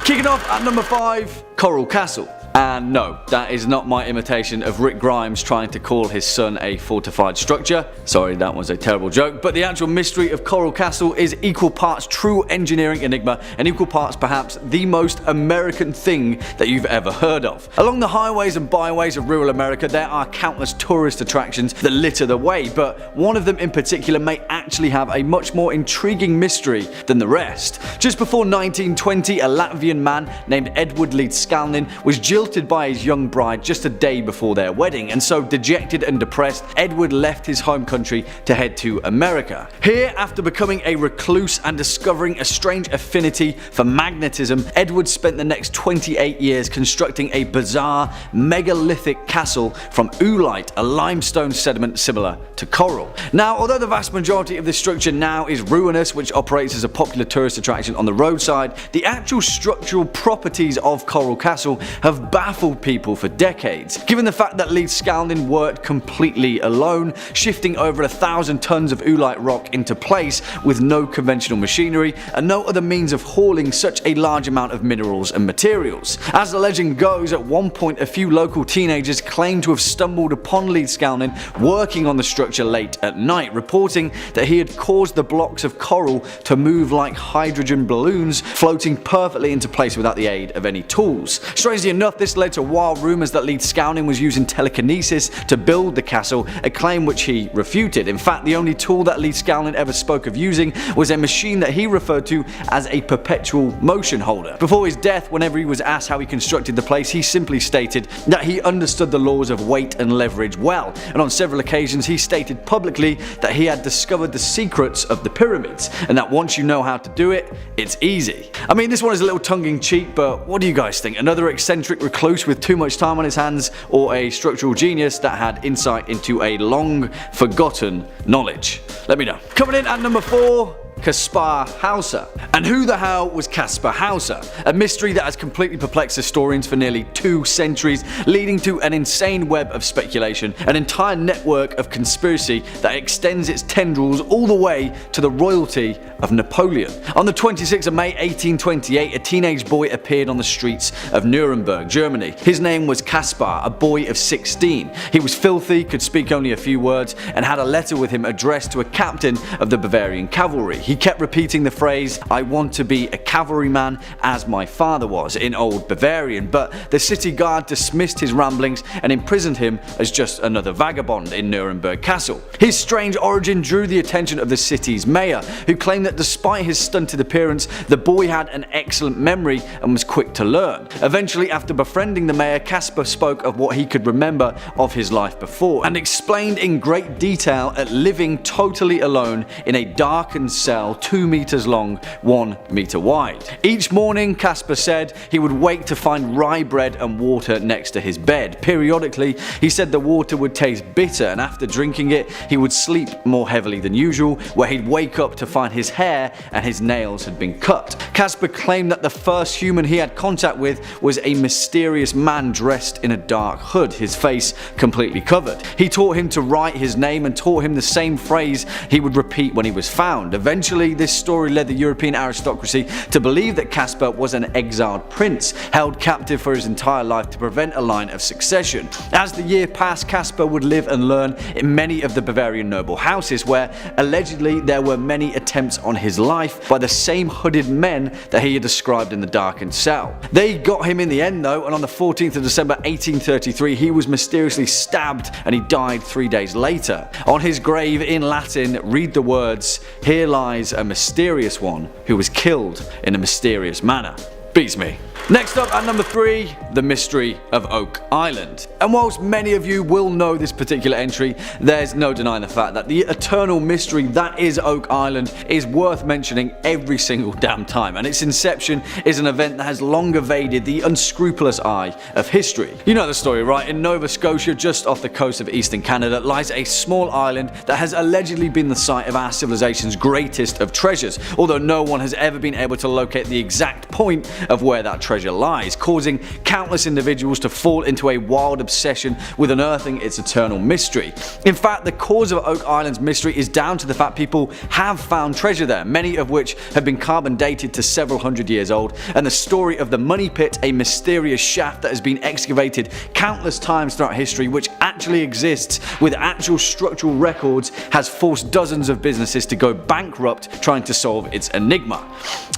Kicking off at number 5, Coral Castle. And no, that is not my imitation of Rick Grimes trying to call his son a fortified structure. Sorry, that was a terrible joke. But the actual mystery of Coral Castle is equal parts true engineering enigma and equal parts perhaps the most American thing that you've ever heard of. Along the highways and byways of rural America, there are countless tourist attractions that litter the way, but one of them in particular may actually have a much more intriguing mystery than the rest. Just before 1920, a Latvian man named Edward Leedskalnin was jilted by his young bride just a day before their wedding, and so dejected and depressed, Edward left his home country to head to America. Here, after becoming a recluse and discovering a strange affinity for magnetism, Edward spent the next 28 years constructing a bizarre megalithic castle from oolite, a limestone sediment similar to coral. Now, although the vast majority of this structure now is ruinous, which operates as a popular tourist attraction on the roadside, the actual structural properties of Coral Castle have baffled people for decades. Given the fact that Leedskalnin worked completely alone, shifting over 1,000 tons of oolite rock into place with no conventional machinery and no other means of hauling such a large amount of minerals and materials. As the legend goes, at one point a few local teenagers claimed to have stumbled upon Leedskalnin working on the structure late at night, reporting that he had caused the blocks of coral to move like hydrogen balloons, floating perfectly into place without the aid of any tools. Strangely enough, this led to wild rumours that Leedskalnin was using telekinesis to build the castle, a claim which he refuted. In fact, the only tool that Leedskalnin ever spoke of using was a machine that he referred to as a perpetual motion holder. Before his death, whenever he was asked how he constructed the place, he simply stated that he understood the laws of weight and leverage well, and on several occasions he stated publicly that he had discovered the secrets of the pyramids, and that once you know how to do it, it's easy. I mean, this one is a little tongue-in-cheek, but what do you guys think? Another eccentric recluse with too much time on his hands, or a structural genius that had insight into a long forgotten knowledge? Let me know. Coming in at number 4, Kaspar Hauser. And who the hell was Kaspar Hauser? A mystery that has completely perplexed historians for nearly 2 centuries, leading to an insane web of speculation, an entire network of conspiracy that extends its tendrils all the way to the royalty of Napoleon. On the 26th of May 1828, a teenage boy appeared on the streets of Nuremberg, Germany. His name was Kaspar, a boy of 16. He was filthy, could speak only a few words, and had a letter with him addressed to a captain of the Bavarian cavalry. He kept repeating the phrase, "I want to be a cavalryman as my father was," in Old Bavarian, but the city guard dismissed his ramblings and imprisoned him as just another vagabond in Nuremberg Castle. His strange origin drew the attention of the city's mayor, who claimed that despite his stunted appearance, the boy had an excellent memory and was quick to learn. Eventually, after befriending the mayor, Kaspar spoke of what he could remember of his life before, and explained in great detail at living totally alone in a darkened cell 2 meters long, 1 meter wide. Each morning, Kaspar said, he would wake to find rye bread and water next to his bed. Periodically, he said the water would taste bitter, and after drinking it, he would sleep more heavily than usual, where he'd wake up to find his hair and his nails had been cut. Kaspar claimed that the first human he had contact with was a mysterious man dressed in a dark hood, his face completely covered. He taught him to write his name and taught him the same phrase he would repeat when he was found. Eventually, this story led the European aristocracy to believe that Kaspar was an exiled prince, held captive for his entire life to prevent a line of succession. As the year passed, Kaspar would live and learn in many of the Bavarian noble houses, where allegedly there were many attempts on his life by the same hooded men that he had described in the darkened cell. They got him in the end though, and on the 14th of December 1833 he was mysteriously stabbed and he died 3 days later. On his grave in Latin read the words, "Here lies a mysterious one who was killed in a mysterious manner." Beats me. Next up at number 3, the mystery of Oak Island. And whilst many of you will know this particular entry, there's no denying the fact that the eternal mystery that is Oak Island is worth mentioning every single damn time, and its inception is an event that has long evaded the unscrupulous eye of history. You know the story, right? In Nova Scotia, just off the coast of eastern Canada, lies a small island that has allegedly been the site of our civilization's greatest of treasures, although no one has ever been able to locate the exact point of where that treasure lies, causing countless individuals to fall into a wild obsession with unearthing its eternal mystery. In fact, the cause of Oak Island's mystery is down to the fact people have found treasure there, many of which have been carbon dated to several hundred years old, and the story of the Money Pit, a mysterious shaft that has been excavated countless times throughout history, which actually exists with actual structural records, has forced dozens of businesses to go bankrupt trying to solve its enigma.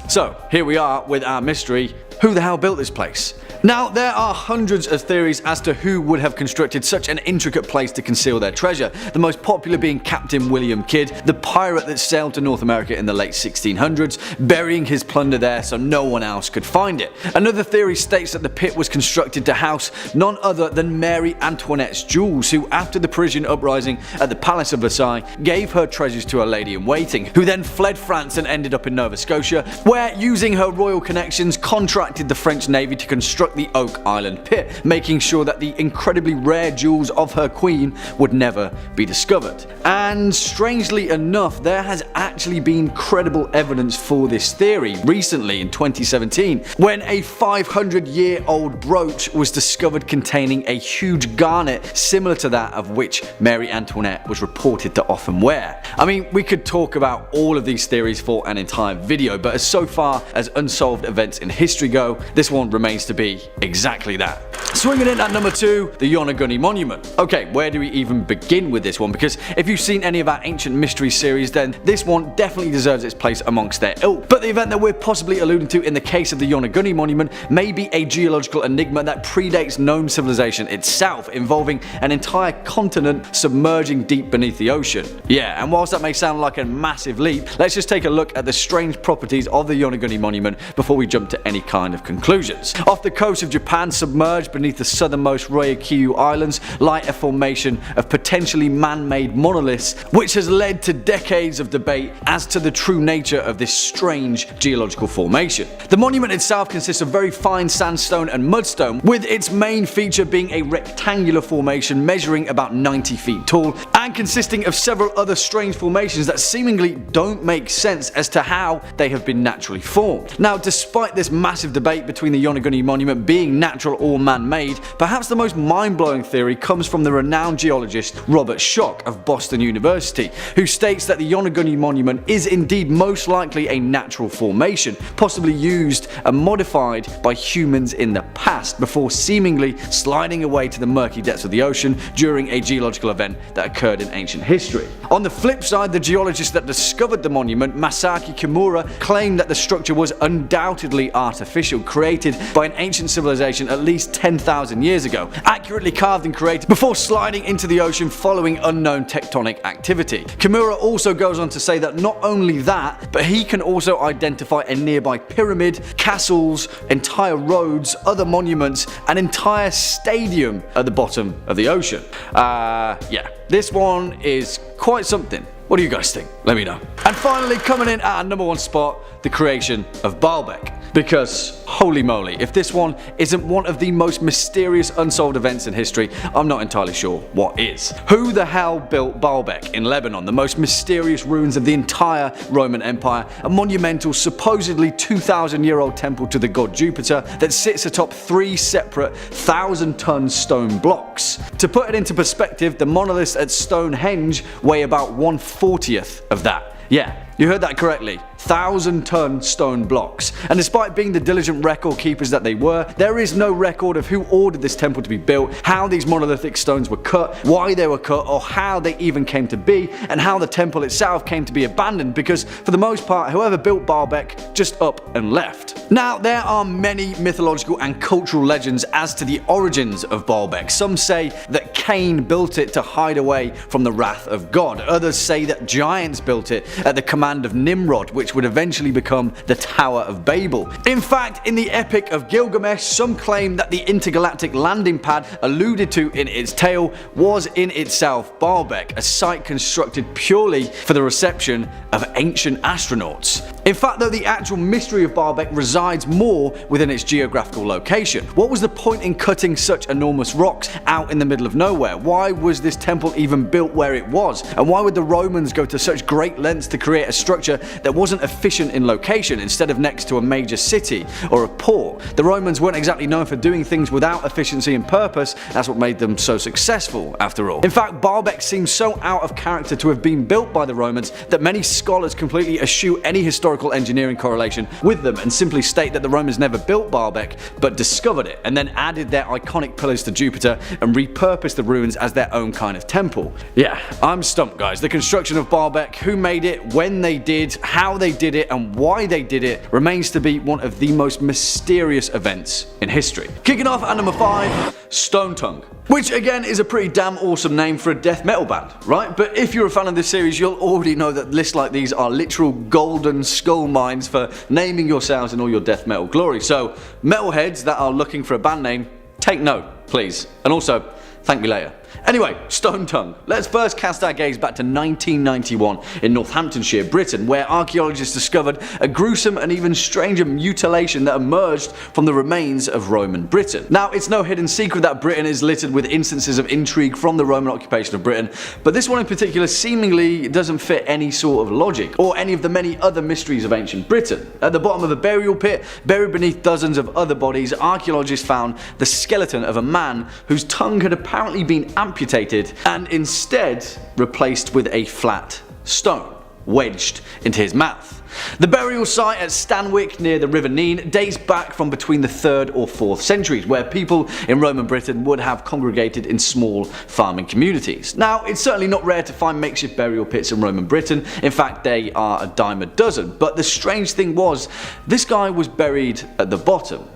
So here we are with our mystery. Who the hell built this place? Now, there are hundreds of theories as to who would have constructed such an intricate place to conceal their treasure, the most popular being Captain William Kidd, the pirate that sailed to North America in the late 1600s, burying his plunder there so no one else could find it. Another theory states that the pit was constructed to house none other than Mary Antoinette's jewels, who after the Parisian uprising at the Palace of Versailles gave her treasures to a lady-in-waiting, who then fled France and ended up in Nova Scotia, where using her royal connections contracted the French Navy to construct the Oak Island pit, making sure that the incredibly rare jewels of her queen would never be discovered. And strangely enough, there has actually been credible evidence for this theory recently in 2017, when a 500-year-old brooch was discovered containing a huge garnet similar to that of which Mary Antoinette was reported to often wear. I mean, we could talk about all of these theories for an entire video, but as so far as unsolved events in history go, this one remains to be exactly that. Swinging in at number 2, the Yonaguni Monument. Okay, where do we even begin with this one? Because if you've seen any of our Ancient Mysteries series, then this one definitely deserves its place amongst their ilk. But the event that we're possibly alluding to in the case of the Yonaguni Monument may be a geological enigma that predates known civilization itself, involving an entire continent submerging deep beneath the ocean. Yeah, and whilst that may sound like a massive leap, let's just take a look at the strange properties of the Yonaguni Monument before we jump to any kind of conclusions. Off the coast of Japan, submerged beneath the southernmost Ryukyu Islands, lie a formation of potentially man-made monoliths, which has led to decades of debate as to the true nature of this strange geological formation. The monument itself consists of very fine sandstone and mudstone, with its main feature being a rectangular formation measuring about 90 feet tall and consisting of several other strange formations that seemingly don't make sense as to how they have been naturally formed. Now, despite this massive debate between the Yonaguni Monument being natural or man-made, perhaps the most mind-blowing theory comes from the renowned geologist Robert Schoch of Boston University, who states that the Yonaguni Monument is indeed most likely a natural formation, possibly used and modified by humans in the past before seemingly sliding away to the murky depths of the ocean during a geological event that occurred in ancient history. On the flip side, the geologist that discovered the monument, Masaaki Kimura, claimed that the structure was undoubtedly artificial, created by an ancient civilization at least 10,000 years ago, accurately carved and created before sliding into the ocean following unknown tectonic activity. Kimura also goes on to say that not only that, but he can also identify a nearby pyramid, castles, entire roads, other monuments, an entire stadium at the bottom of the ocean. Yeah, this one is quite something. What do you guys think? Let me know. And finally, coming in at our number 1 spot, the creation of Baalbek. Because, holy moly, if this one isn't one of the most mysterious unsolved events in history, I'm not entirely sure what is. Who the hell built Baalbek in Lebanon, the most mysterious ruins of the entire Roman Empire, a monumental, supposedly 2,000-year-old temple to the god Jupiter that sits atop 3 separate 1,000-ton stone blocks? To put it into perspective, the monoliths at Stonehenge weigh about 1/40th of that. Yeah, you heard that correctly. 1,000-ton stone blocks. And despite being the diligent record keepers that they were, there is no record of who ordered this temple to be built, how these monolithic stones were cut, why they were cut, or how they even came to be, and how the temple itself came to be abandoned, because for the most part, whoever built Baalbek just up and left. Now, there are many mythological and cultural legends as to the origins of Baalbek. Some say that Cain built it to hide away from the wrath of God. Others say that giants built it at the command of Nimrod, which would eventually become the Tower of Babel. In fact, in the Epic of Gilgamesh, some claim that the intergalactic landing pad alluded to in its tale was in itself Baalbek, a site constructed purely for the reception of ancient astronauts. In fact though, the actual mystery of Baalbek resides more within its geographical location. What was the point in cutting such enormous rocks out in the middle of nowhere? Why was this temple even built where it was? And why would the Romans go to such great lengths to create a structure that wasn't efficient in location instead of next to a major city or a port? The Romans weren't exactly known for doing things without efficiency and purpose. That's what made them so successful after all. In fact, Baalbek seems so out of character to have been built by the Romans that many scholars completely eschew any historical engineering correlation with them and simply state that the Romans never built Baalbek but discovered it and then added their iconic pillars to Jupiter and repurposed the ruins as their own kind of temple. Yeah, I'm stumped guys. The construction of Baalbek, who made it, when they did, how they did it and why they did it remains to be one of the most mysterious events in history. Kicking off at number 5, Stone Tongue. Which again is a pretty damn awesome name for a death metal band, right? But if you're a fan of this series, you'll already know that lists like these are literal golden skull mines for naming yourselves in all your death metal glory. So metalheads that are looking for a band name, take note, please. And also, thank me later. Anyway, Stone Tongue. Let's first cast our gaze back to 1991 in Northamptonshire, Britain, where archaeologists discovered a gruesome and even stranger mutilation that emerged from the remains of Roman Britain. Now, it's no hidden secret that Britain is littered with instances of intrigue from the Roman occupation of Britain, but this one in particular seemingly doesn't fit any sort of logic, or any of the many other mysteries of ancient Britain. At the bottom of a burial pit, buried beneath dozens of other bodies, archaeologists found the skeleton of a man whose tongue had apparently been amputated and instead replaced with a flat stone wedged into his mouth. The burial site at Stanwick near the River Nene dates back from between the 3rd or 4th centuries, where people in Roman Britain would have congregated in small farming communities. Now, it's certainly not rare to find makeshift burial pits in Roman Britain. In fact, they are a dime a dozen. But the strange thing was, this guy was buried at the bottom,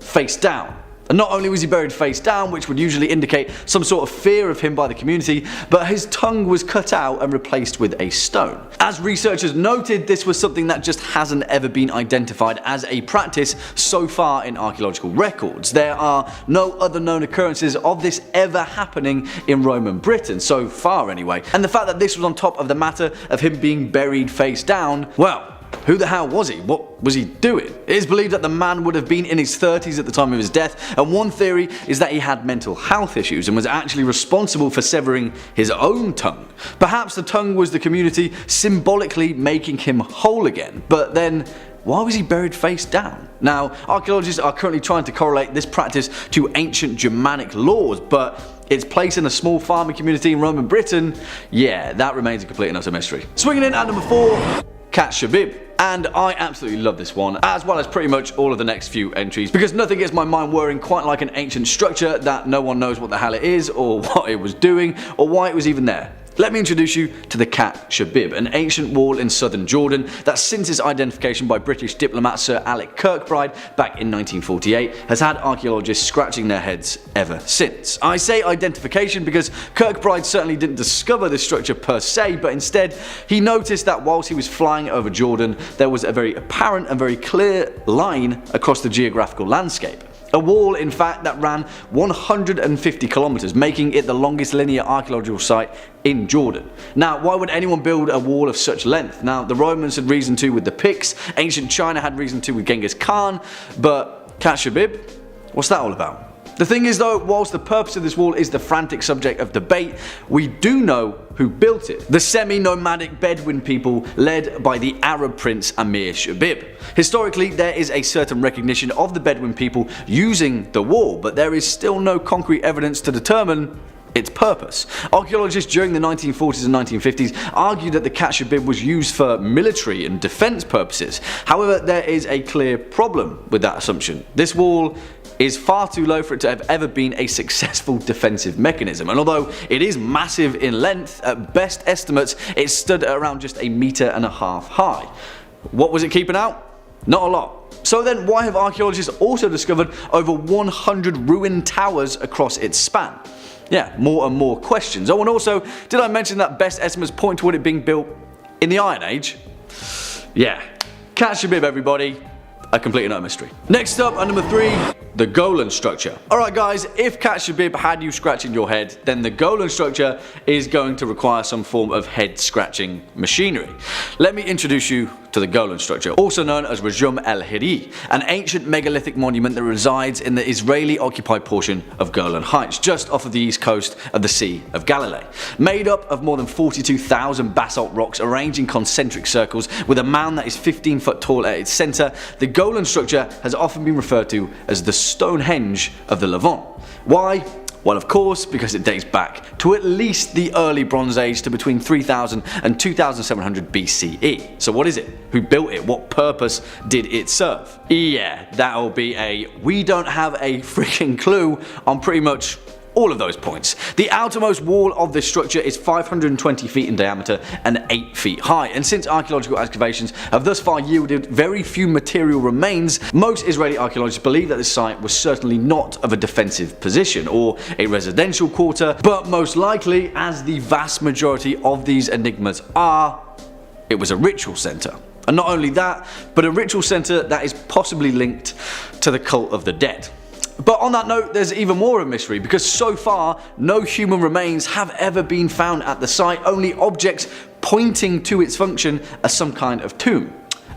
face down. And not only was he buried face down, which would usually indicate some sort of fear of him by the community, but his tongue was cut out and replaced with a stone. As researchers noted, this was something that just hasn't ever been identified as a practice so far in archaeological records. There are no other known occurrences of this ever happening in Roman Britain, so far anyway. And the fact that this was on top of the matter of him being buried face down, well, who the hell was he? What was he doing? It is believed that the man would have been in his 30s at the time of his death, and one theory is that he had mental health issues and was actually responsible for severing his own tongue. Perhaps the tongue was the community symbolically making him whole again, but then why was he buried face down? Now, archaeologists are currently trying to correlate this practice to ancient Germanic laws, but its place in a small farming community in Roman Britain, yeah, that remains a complete and utter mystery. Swinging in at number 4, Khatt Shebib. And I absolutely love this one, as well as pretty much all of the next few entries, because nothing gets my mind whirring quite like an ancient structure that no one knows what the hell it is, or what it was doing, or why it was even there. Let me introduce you to the Khatt Shebib, an ancient wall in southern Jordan that since its identification by British diplomat Sir Alec Kirkbride back in 1948 has had archaeologists scratching their heads ever since. I say identification because Kirkbride certainly didn't discover this structure per se, but instead he noticed that whilst he was flying over Jordan there was a very apparent and very clear line across the geographical landscape. A wall, in fact, that ran 150 kilometers, making it the longest linear archaeological site in Jordan. Now, why would anyone build a wall of such length? Now, the Romans had reason to with the Picts, ancient China had reason to with Genghis Khan, but Khatt Shebib? What's that all about? The thing is though, whilst the purpose of this wall is the frantic subject of debate, we do know who built it. The semi-nomadic Bedouin people led by the Arab prince Amir Shebib. Historically, there is a certain recognition of the Bedouin people using the wall, but there is still no concrete evidence to determine its purpose. Archaeologists during the 1940s and 1950s argued that the Khatt Shebib was used for military and defense purposes. However, there is a clear problem with that assumption. This wall is far too low for it to have ever been a successful defensive mechanism, and although it is massive in length, at best estimates it stood at around just 1.5 meters high. What was it keeping out? Not a lot. So then why have archaeologists also discovered over 100 ruined towers across its span? Yeah, more and more questions. Oh, and also, did I mention that best estimates point toward it being built in the Iron Age? Yeah, Khatt Shebib everybody, a complete and utter mystery. Next up at number 3, the Golan structure. Alright guys, if Khatt Shebib had you scratching your head, then the Golan structure is going to require some form of head scratching machinery. Let me introduce you to the Golan structure, also known as Rajum el-Hiri, an ancient megalithic monument that resides in the Israeli-occupied portion of Golan Heights, just off of the east coast of the Sea of Galilee. Made up of more than 42,000 basalt rocks arranged in concentric circles with a mound that is 15 foot tall at its centre, the Golan structure has often been referred to as the Stonehenge of the Levant. Why? Well, of course, because it dates back to at least the early Bronze Age, to between 3000 and 2700 BCE. So what is it? Who built it? What purpose did it serve? Yeah, that'll be a we don't have a freaking clue on pretty much all of those points. The outermost wall of this structure is 520 feet in diameter and 8 feet high, and since archaeological excavations have thus far yielded very few material remains, most Israeli archaeologists believe that this site was certainly not of a defensive position or a residential quarter, but most likely, as the vast majority of these enigmas are, it was a ritual centre. And not only that, but a ritual centre that is possibly linked to the cult of the dead. But on that note, there's even more of a mystery, because so far no human remains have ever been found at the site, only objects pointing to its function as some kind of tomb.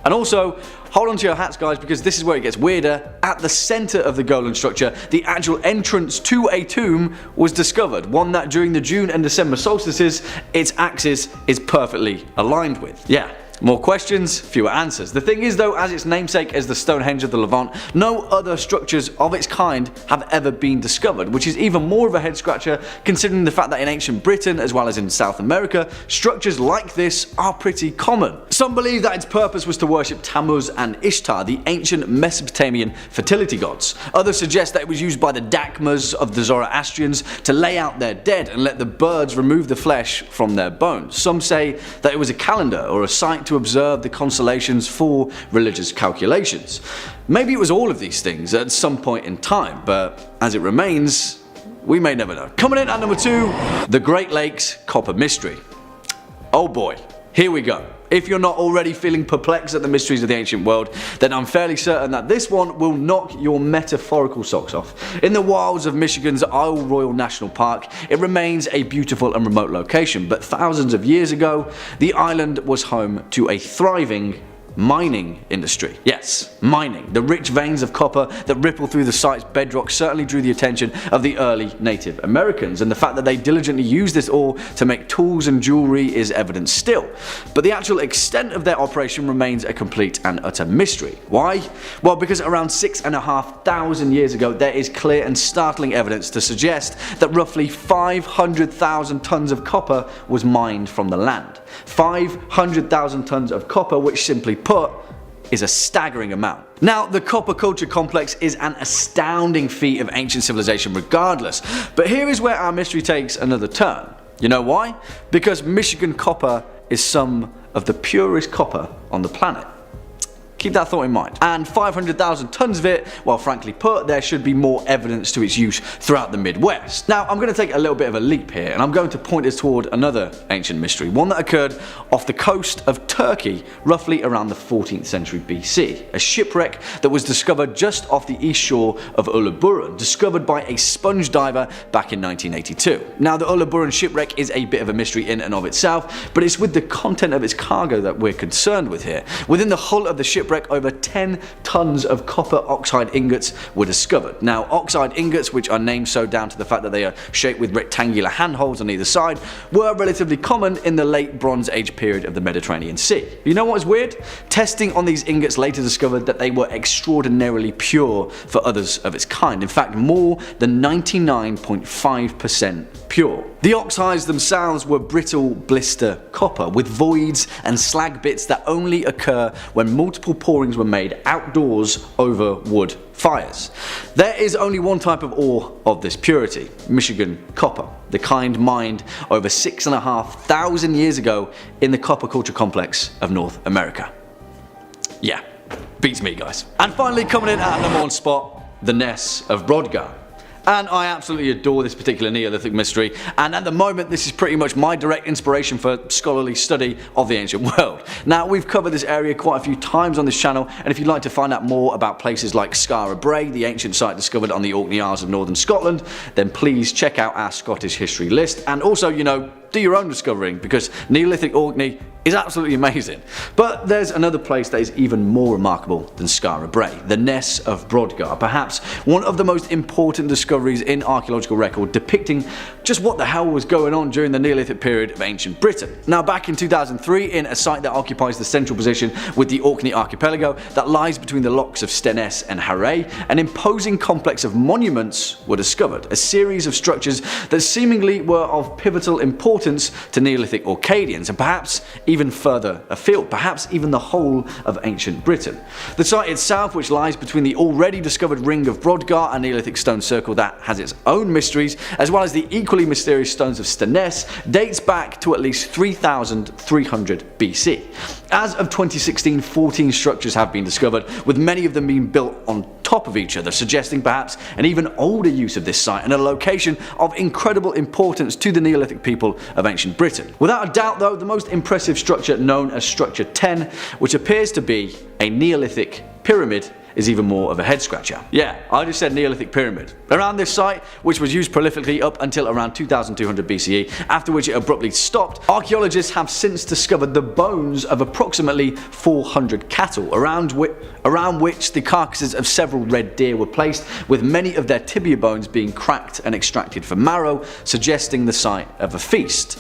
And also, hold on to your hats guys, because this is where it gets weirder. At the centre of the Golan structure, the actual entrance to a tomb was discovered, one that during the June and December solstices, its axis is perfectly aligned with. Yeah. More questions, fewer answers. The thing is though, as its namesake as the Stonehenge of the Levant, no other structures of its kind have ever been discovered, which is even more of a head scratcher considering the fact that in ancient Britain as well as in South America, structures like this are pretty common. Some believe that its purpose was to worship Tammuz and Ishtar, the ancient Mesopotamian fertility gods. Others suggest that it was used by the Dakmas of the Zoroastrians to lay out their dead and let the birds remove the flesh from their bones. Some say that it was a calendar or a site to observe the constellations for religious calculations. Maybe it was all of these things at some point in time, but as it remains, we may never know. Coming in at number 2, the Great Lakes Copper Mystery. Oh boy, here we go. If you're not already feeling perplexed at the mysteries of the ancient world, then I'm fairly certain that this one will knock your metaphorical socks off. In the wilds of Michigan's Isle Royale National Park, it remains a beautiful and remote location, but thousands of years ago, the island was home to a thriving mining industry. Yes, mining. The rich veins of copper that ripple through the site's bedrock certainly drew the attention of the early Native Americans, and the fact that they diligently used this ore to make tools and jewelry is evident still. But the actual extent of their operation remains a complete and utter mystery. Why? Well, because around 6,500 years ago, there is clear and startling evidence to suggest that roughly 500,000 tons of copper was mined from the land. 500,000 tons of copper, which simply put, is a staggering amount. Now, the copper culture complex is an astounding feat of ancient civilization regardless, but here is where our mystery takes another turn. You know why? Because Michigan copper is some of the purest copper on the planet. Keep that thought in mind. And 500,000 tons of it, well frankly put, there should be more evidence to its use throughout the Midwest. Now I'm going to take a little bit of a leap here, and I'm going to point us toward another ancient mystery, one that occurred off the coast of Turkey roughly around the 14th century BC. A shipwreck that was discovered just off the east shore of Uluburun, discovered by a sponge diver back in 1982. Now the Uluburun shipwreck is a bit of a mystery in and of itself, but it's with the content of its cargo that we're concerned with here. Within the hull of the shipwreck, over 10 tons of copper oxide ingots were discovered. Now, oxide ingots, which are named so down to the fact that they are shaped with rectangular handholds on either side, were relatively common in the late Bronze Age period of the Mediterranean Sea. You know what is weird? Testing on these ingots later discovered that they were extraordinarily pure for others of its kind. In fact, more than 99.5% pure. The oxides themselves were brittle blister copper with voids and slag bits that only occur when multiple pourings were made outdoors over wood fires. There is only one type of ore of this purity, Michigan copper, the kind mined over 6,500 years ago in the copper culture complex of North America. Yeah, beats me guys. And finally coming in at number 1 spot, the Ness of Brodgar. And I absolutely adore this particular Neolithic mystery, and at the moment this is pretty much my direct inspiration for scholarly study of the ancient world. Now, we've covered this area quite a few times on this channel, and if you'd like to find out more about places like Skara Brae, the ancient site discovered on the Orkney Isles of northern Scotland, then please check out our Scottish history list, and also, you know, do your own discovering, because Neolithic Orkney is absolutely amazing. But there's another place that is even more remarkable than Skara Brae, the Ness of Brodgar, perhaps one of the most important discoveries in archaeological record depicting just what the hell was going on during the Neolithic period of ancient Britain. Now, back in 2003, in a site that occupies the central position with the Orkney archipelago that lies between the locks of Stenness and Harray, an imposing complex of monuments were discovered, a series of structures that seemingly were of pivotal importance to Neolithic Orcadians, and perhaps even further afield, perhaps even the whole of ancient Britain. The site itself, which lies between the already discovered Ring of Brodgar, a Neolithic stone circle that has its own mysteries, as well as the equally mysterious stones of Stenness, dates back to at least 3300 BC. As of 2016, 14 structures have been discovered, with many of them being built on top of each other, suggesting perhaps an even older use of this site and a location of incredible importance to the Neolithic people of ancient Britain. Without a doubt though, the most impressive structure, known as Structure 10, which appears to be a Neolithic pyramid, is even more of a head scratcher. Yeah, I just said Neolithic pyramid. Around this site, which was used prolifically up until around 2200 BCE, after which it abruptly stopped, archaeologists have since discovered the bones of approximately 400 cattle, around which the carcasses of several red deer were placed, with many of their tibia bones being cracked and extracted for marrow, suggesting the site of a feast.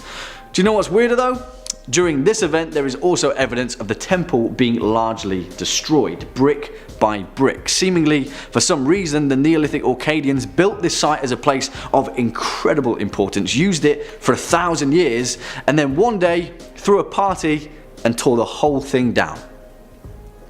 Do you know what's weirder though? During this event, there is also evidence of the temple being largely destroyed, brick by brick. Seemingly, for some reason, the Neolithic Orcadians built this site as a place of incredible importance, used it for 1,000 years, and then one day threw a party and tore the whole thing down.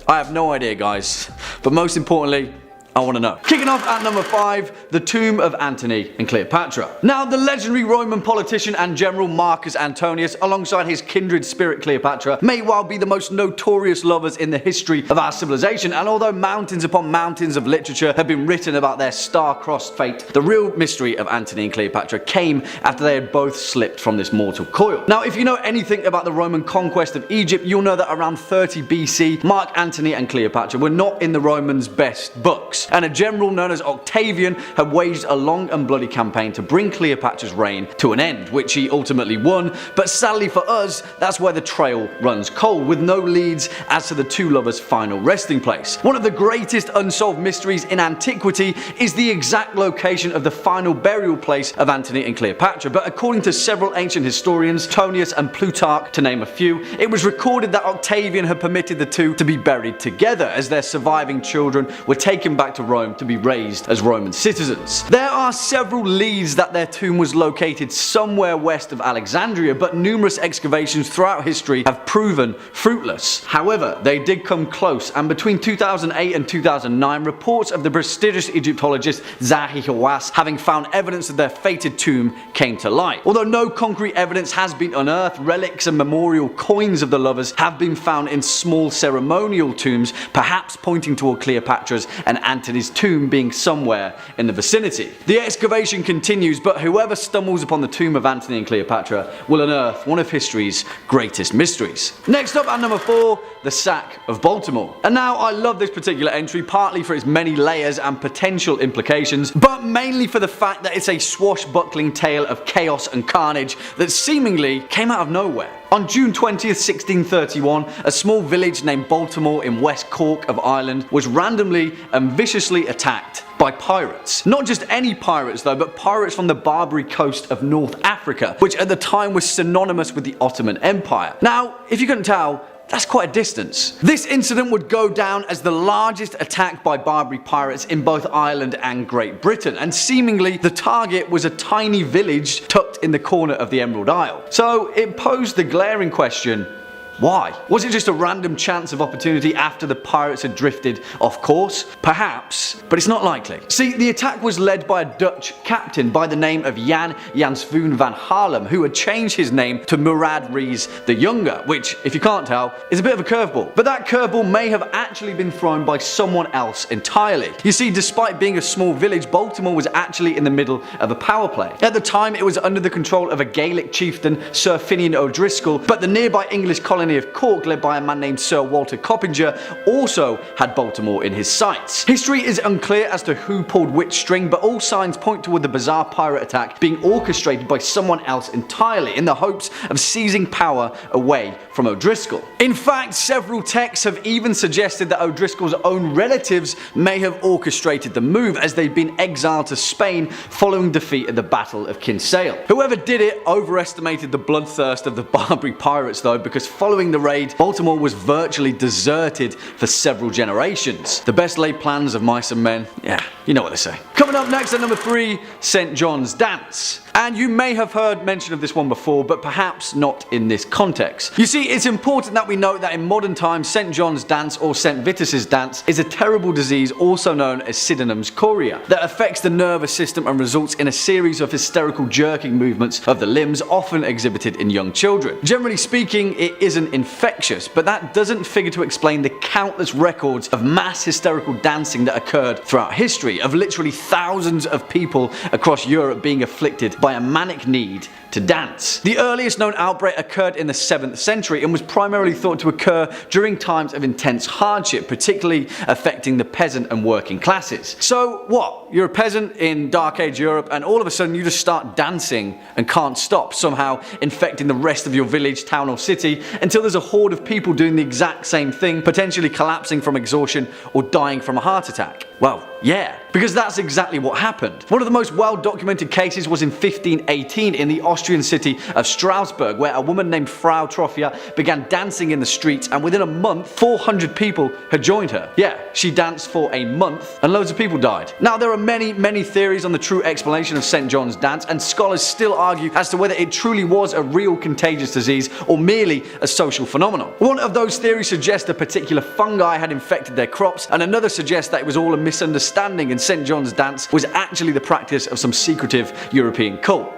I have no idea, guys, but most importantly, I want to know. Kicking off at number 5, the tomb of Antony and Cleopatra. Now, the legendary Roman politician and general Marcus Antonius, alongside his kindred spirit Cleopatra, may well be the most notorious lovers in the history of our civilization, and although mountains upon mountains of literature have been written about their star-crossed fate, the real mystery of Antony and Cleopatra came after they had both slipped from this mortal coil. Now, if you know anything about the Roman conquest of Egypt, you'll know that around 30 BC, Mark Antony and Cleopatra were not in the Romans' best books, and a general known as Octavian had waged a long and bloody campaign to bring Cleopatra's reign to an end, which he ultimately won, but sadly for us, that's where the trail runs cold, with no leads as to the two lovers' final resting place. One of the greatest unsolved mysteries in antiquity is the exact location of the final burial place of Antony and Cleopatra, but according to several ancient historians, Tonius and Plutarch to name a few, it was recorded that Octavian had permitted the two to be buried together, as their surviving children were taken back to Rome to be raised as Roman citizens. There are several leads that their tomb was located somewhere west of Alexandria, but numerous excavations throughout history have proven fruitless. However, they did come close, and between 2008 and 2009, reports of the prestigious Egyptologist Zahi Hawass having found evidence of their fated tomb came to light. Although no concrete evidence has been unearthed, relics and memorial coins of the lovers have been found in small ceremonial tombs, perhaps pointing toward Cleopatra's and Antony's tomb being somewhere in the vicinity. The excavation continues, but whoever stumbles upon the tomb of Antony and Cleopatra will unearth one of history's greatest mysteries. Next up at number 4, the sack of Baltimore. And now, I love this particular entry, partly for its many layers and potential implications, but mainly for the fact that it's a swashbuckling tale of chaos and carnage that seemingly came out of nowhere. On June 20th, 1631, a small village named Baltimore in West Cork of Ireland was randomly and viciously attacked by pirates. Not just any pirates though, but pirates from the Barbary coast of North Africa, which at the time was synonymous with the Ottoman Empire. Now, if you couldn't tell, that's quite a distance. This incident would go down as the largest attack by Barbary pirates in both Ireland and Great Britain, and seemingly the target was a tiny village tucked in the corner of the Emerald Isle. So it posed the glaring question, Why? Was it just a random chance of opportunity after the pirates had drifted off course? Perhaps, but it's not likely. See, the attack was led by a Dutch captain by the name of Jan Jansvoon van Haarlem, who had changed his name to Murad Rees the Younger, which, if you can't tell, is a bit of a curveball. But that curveball may have actually been thrown by someone else entirely. You see, despite being a small village, Baltimore was actually in the middle of a power play. At the time, it was under the control of a Gaelic chieftain, Sir Finian O'Driscoll, but the nearby English colony of Cork, led by a man named Sir Walter Coppinger, also had Baltimore in his sights. History is unclear as to who pulled which string, but all signs point toward the bizarre pirate attack being orchestrated by someone else entirely, in the hopes of seizing power away from O'Driscoll. In fact, several texts have even suggested that O'Driscoll's own relatives may have orchestrated the move, as they'd been exiled to Spain following defeat at the Battle of Kinsale. Whoever did it overestimated the bloodthirst of the Barbary pirates though, because following the raid, Baltimore was virtually deserted for several generations. The best laid plans of mice and men, yeah, you know what they say. Coming up next at number 3, St. John's Dance. And you may have heard mention of this one before, but perhaps not in this context. You see, it's important that we note that in modern times, St. John's Dance or St. Vitus's Dance is a terrible disease also known as Sydenham's chorea that affects the nervous system and results in a series of hysterical jerking movements of the limbs, often exhibited in young children. Generally speaking, it isn't infectious, but that doesn't figure to explain the countless records of mass hysterical dancing that occurred throughout history, of literally thousands of people across Europe being afflicted by a manic need to dance. The earliest known outbreak occurred in the 7th century and was primarily thought to occur during times of intense hardship, particularly affecting the peasant and working classes. So what? You're a peasant in Dark Age Europe and all of a sudden you just start dancing and can't stop, somehow infecting the rest of your village, town or city, until there's a horde of people doing the exact same thing, potentially collapsing from exhaustion or dying from a heart attack. Well, yeah, because that's exactly what happened. One of the most well-documented cases was in 1518 in the Austrian city of Strasbourg, where a woman named Frau Troffia began dancing in the streets, and within a month, 400 people had joined her. Yeah, she danced for a month and loads of people died. Now, there are many theories on the true explanation of St. John's Dance, and scholars still argue as to whether it truly was a real contagious disease or merely a social phenomenon. One of those theories suggests a particular fungi had infected their crops, and another suggests that it was all a misunderstanding and St. John's Dance was actually the practice of some secretive European cult.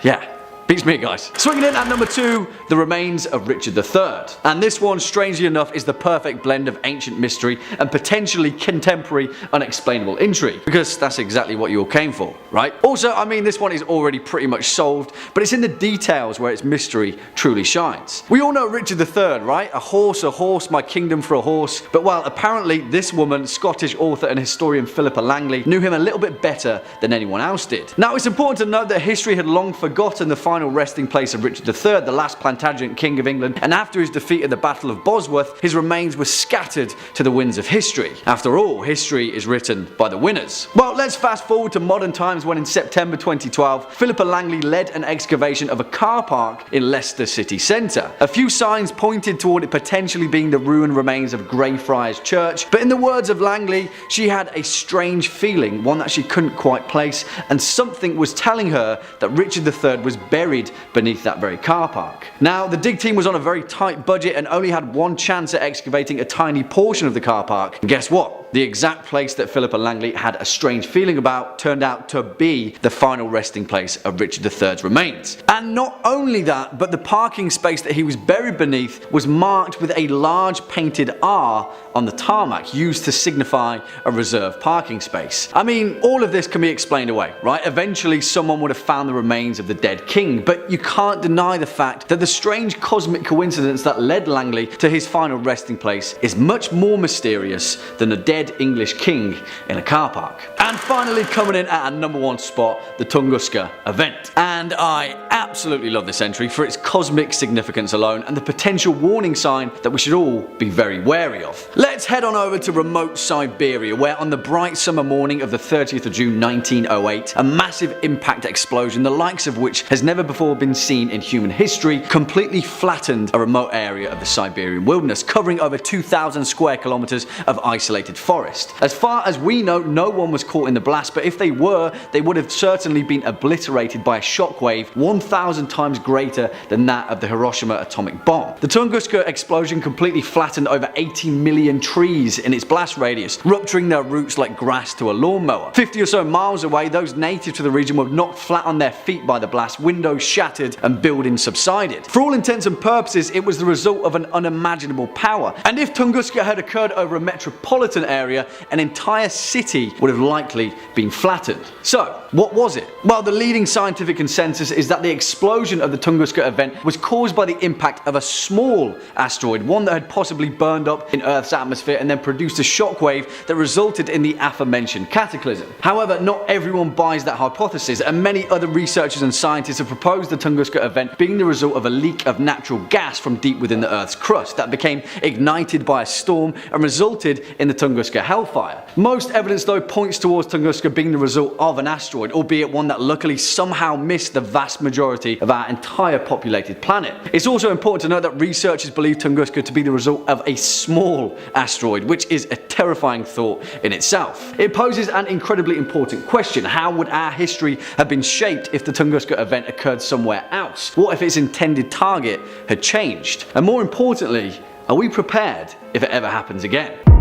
Yeah. Beats me, guys. Swinging in at number 2, the remains of Richard III. And this one, strangely enough, is the perfect blend of ancient mystery and potentially contemporary unexplainable intrigue. Because that's exactly what you all came for, right? Also, I mean, this one is already pretty much solved, but it's in the details where its mystery truly shines. We all know Richard III, right? A horse, my kingdom for a horse. But well, apparently this woman, Scottish author and historian Philippa Langley, knew him a little bit better than anyone else did. Now, it's important to note that history had long forgotten the final resting place of Richard III, the last Plantagenet king of England, and after his defeat at the Battle of Bosworth, his remains were scattered to the winds of history. After all, history is written by the winners. Well, let's fast forward to modern times when in September 2012, Philippa Langley led an excavation of a car park in Leicester city centre. A few signs pointed toward it potentially being the ruined remains of Greyfriars Church, but in the words of Langley, she had a strange feeling, one that she couldn't quite place, and something was telling her that Richard III was buried beneath that very car park. Now, the dig team was on a very tight budget and only had one chance at excavating a tiny portion of the car park. And guess what? The exact place that Philippa Langley had a strange feeling about turned out to be the final resting place of Richard III's remains. And not only that, but the parking space that he was buried beneath was marked with a large painted R on the tarmac, used to signify a reserved parking space. I mean, all of this can be explained away, right? Eventually someone would have found the remains of the dead king, but you can't deny the fact that the strange cosmic coincidence that led Langley to his final resting place is much more mysterious than the dead English king in a car park. And finally, coming in at a number 1 spot, the Tunguska event. And I absolutely love this entry for its cosmic significance alone and the potential warning sign that we should all be very wary of. Let's head on over to remote Siberia, where on the bright summer morning of the 30th of June 1908, a massive impact explosion, the likes of which has never before been seen in human history, completely flattened a remote area of the Siberian wilderness, covering over 2,000 square kilometers of isolated forest. forest. As far as we know, no one was caught in the blast, but if they were, they would have certainly been obliterated by a shockwave 1,000 times greater than that of the Hiroshima atomic bomb. The Tunguska explosion completely flattened over 80 million trees in its blast radius, rupturing their roots like grass to a lawnmower. 50 or so miles away, those native to the region were knocked flat on their feet by the blast, windows shattered and buildings subsided. For all intents and purposes, it was the result of an unimaginable power, and if Tunguska had occurred over a metropolitan area, an entire city would have likely been flattened. So, what was it? Well, the leading scientific consensus is that the explosion of the Tunguska event was caused by the impact of a small asteroid, one that had possibly burned up in Earth's atmosphere and then produced a shockwave that resulted in the aforementioned cataclysm. However, not everyone buys that hypothesis, and many other researchers and scientists have proposed the Tunguska event being the result of a leak of natural gas from deep within the Earth's crust that became ignited by a storm and resulted in the Tunguska hellfire. Most evidence though points towards Tunguska being the result of an asteroid, albeit one that luckily somehow missed the vast majority of our entire populated planet. It's also important to note that researchers believe Tunguska to be the result of a small asteroid, which is a terrifying thought in itself. It poses an incredibly important question: how would our history have been shaped if the Tunguska event occurred somewhere else? What if its intended target had changed? And more importantly, are we prepared if it ever happens again?